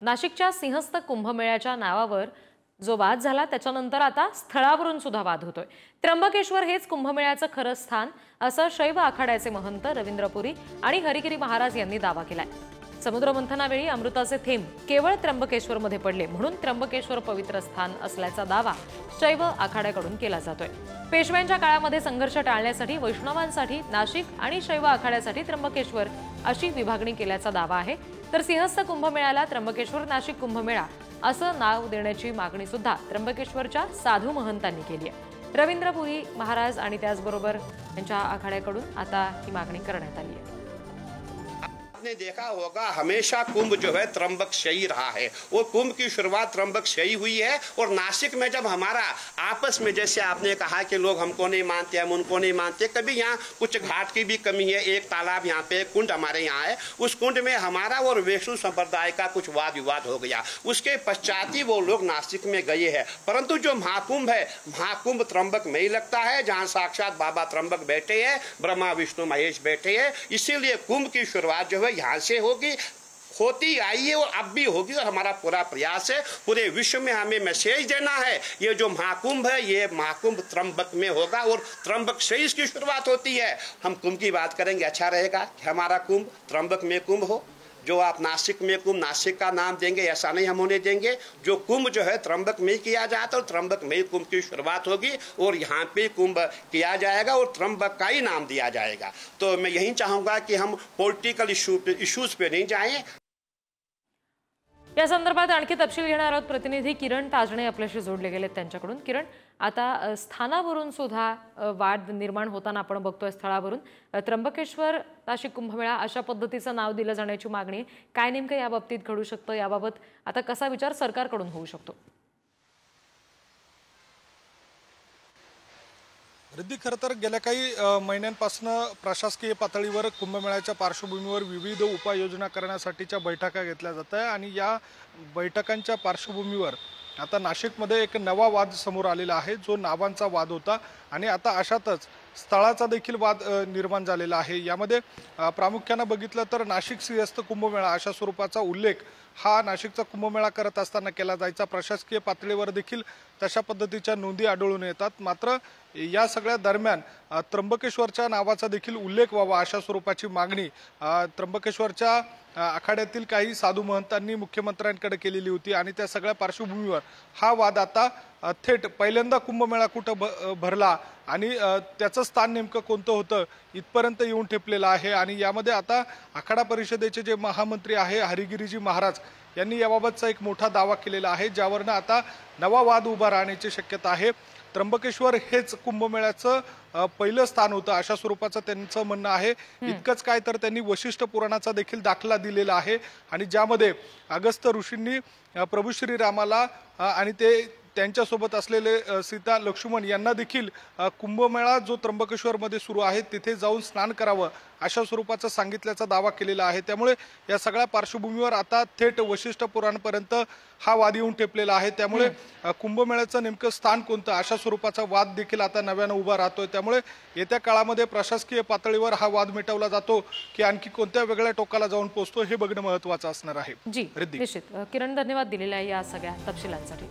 नाशिकच्या सिंहस्थ कुंभमेळ्याच्या नावावर जो वाद झाला त्याच्यानंतर आता स्थळावरून सुद्धा वाद होतोय। त्र्यंबकेश्वर हेच कुंभमेळ्याचं खरं स्थान असं शैव आखाड्याचे महंत रवींद्र पुरी आणि हरिगिरी महाराज यांनी दावा केलाय। समुद्र मंथनावेळी अमृताचे थेंब केवळ त्र्यंबकेश्वरमध्ये पडले म्हणून त्र्यंबकेश्वर पवित्र स्थान असल्याचा दावा शैव आखाड्याकडून केला जातोय। पेशव्यांच्या काळामध्ये संघर्ष टाळण्यासाठी वैष्णवांसाठी नाशिक आणि शैव आखाड्यासाठी त्र्यंबकेश्वर अशी विभागणी केल्याचा दावा आहे। तर सिंहस्थ कुंभमेळ्याला त्र्यंबकेश्वर नाशिक कुंभमेळा असं नाव देण्याची मागणी सुद्धा त्र्यंबकेश्वरच्या साधू महंतांनी केली आहे। रवींद्र पुरी महाराज आणि त्याचबरोबर त्यांच्या आखाड्याकडून आता ही मागणी करण्यात आली आहे। आपने देखा होगा हमेशा कुंभ जो है त्र्यंबकशयी रहा है और कुंभ की शुरुआत त्र्यंबकशयी हुई है। और नासिक में जब हमारा आपस में जैसे आपने कहा कि लोग हमको नहीं मानते हम उनको नहीं मानते, कभी यहाँ कुछ घाट की भी कमी है। एक तालाब यहाँ पे कुंड हमारे यहाँ है, उस कुंड में हमारा और वैष्णव संप्रदाय का कुछ वाद विवाद हो गया। उसके पश्चात ही वो लोग नासिक में गए हैं। परंतु जो महाकुंभ है महाकुंभ त्र्यंबक में ही लगता है, जहाँ साक्षात बाबा त्र्यंबक बैठे हैं, ब्रह्मा विष्णु महेश बैठे हैं। इसीलिए कुंभ की शुरुआत जो है यहाँ से होगी, होती आई है और अब भी होगी। और हमारा पूरा प्रयास है पूरे विश्व में हमें मैसेज देना है, ये जो महाकुंभ है ये महाकुंभ त्र्यंबक में होगा और त्र्यंबक से इसकी शुरुआत होती है। हम कुंभ की बात करेंगे, अच्छा रहेगा कि हमारा कुंभ त्र्यंबक में कुंभ हो। जो आप नासिक में कुंभ नासिक का नाम देंगे ऐसा नहीं हम होने देंगे। जो कुंभ जो है त्र्यंबक में किया जाता है और त्र्यंबक में कुंभ की शुरुआत होगी और यहाँ पे कुंभ किया जाएगा और त्र्यंबक का ही नाम दिया जाएगा। तो मैं यही चाहूँगा कि हम पॉलिटिकल इश्यूज पे नहीं जाएं। या संदर्भात आणखी तपशील घेणार आहोत। प्रतिनिधी किरण ताजणे आपल्याशी जोडले गेलेत त्यांच्याकडून। किरण, आता स्थानावरून सुद्धा वाद निर्माण होताना आपण बघतोय। स्थळावरून त्र्यंबकेश्वर नाशिक कुंभमेळा अशा पद्धतीचं नाव दिलं जाण्याची मागणी काय नेमकं या बाबतीत घडू शकतं, याबाबत आता कसा विचार सरकारकडून होऊ शकतो? रिद्धी, खरं तर गेल्या काही महिन्यांपासून प्रशासकीय पातळीवर कुंभमेळ्याच्या पार्श्वभूमीवर विविध उपाययोजना करण्यासाठीच्या बैठका घेतल्या जात आहे आणि या बैठकांच्या पार्श्वभूमीवर आता नाशिकमध्ये एक नवा वाद समोर आलेला आहे, जो नावांचा वाद होता आणि आता अशातच स्थळाचा देखील वाद निर्माण झालेला आहे। यामध्ये प्रामुख्याने बघितलं तर नाशिक सिंहस्थ कुंभमेळा अशा स्वरूपाचा उल्लेख हा नाशिकचा कुंभमेळा करत असताना केला जायचा। प्रशासकीय पातळीवर देखील तशा पद्धतीच्या नोंदी आढळून येतात। मात्र या सगळ्या दरम्यान त्र्यंबकेश्वरच्या नावाचा देखील उल्लेख व्हावा अशा स्वरूपाची मागणी त्र्यंबकेश्वरच्या आखाड्यातील काही साधू महंतांनी मुख्यमंत्र्यांकडे केलेली होती आणि त्या सगळ्या पार्श्वभूमीवर हा वाद आता थेट पहिल्यांदा कुंभमेळा कुठं भरला आणि त्याचं स्थान नेमकं कोणतं होतं इथपर्यंत येऊन ठेपलेलं आहे। आणि यामध्ये आता आखाडा परिषदेचे जे महामंत्री आहे हरिगिरीजी महाराज यांनी याबाबतचा एक मोठा दावा केलेला आहे, ज्यावरनं आता नवा वाद उभा राहण्याची शक्यता आहे। त्र्यंबकेश्वर हेच कुंभमेळ्याचं पहिलं स्थान होतं अशा स्वरूपाचं त्यांचं म्हणणं आहे। इतकंच काय तर त्यांनी वशिष्ठ पुराणाचा देखील दाखला दिलेला आहे आणि ज्यामध्ये अगस्त्य ऋषींनी प्रभू श्रीरामाला आणि त्यांच्यासोबत असलेले सीता लक्ष्मण यांना देखील कुंभमेळा जो त्र्यंबकेश्वरमध्ये सुरू आहे तिथे जाऊन स्नान करावं अशा स्वरूपाचं सांगितल्याचा दावा केलेला आहे। त्यामुळे या सगळ्या पार्श्वभूमीवर आता थेट वशिष्ठ पुराणापर्यंत हा वाद येऊन ठेपलेला आहे। त्यामुळे कुंभमेळ्याचं नेमकं स्थान कोणतं अशा स्वरूपाचा वाद देखील आता नव्यानं उभा राहतोय। त्यामुळे येत्या काळामध्ये प्रशासकीय पातळीवर हा वाद मिटवला जातो की आणखी कोणत्या वेगळ्या टोकाला जाऊन पोहोचतो हे बघणं महत्त्वाचं असणार आहे। जी निश्चित। किरण, धन्यवाद दिलेल्या या सगळ्या तपशिलांसाठी।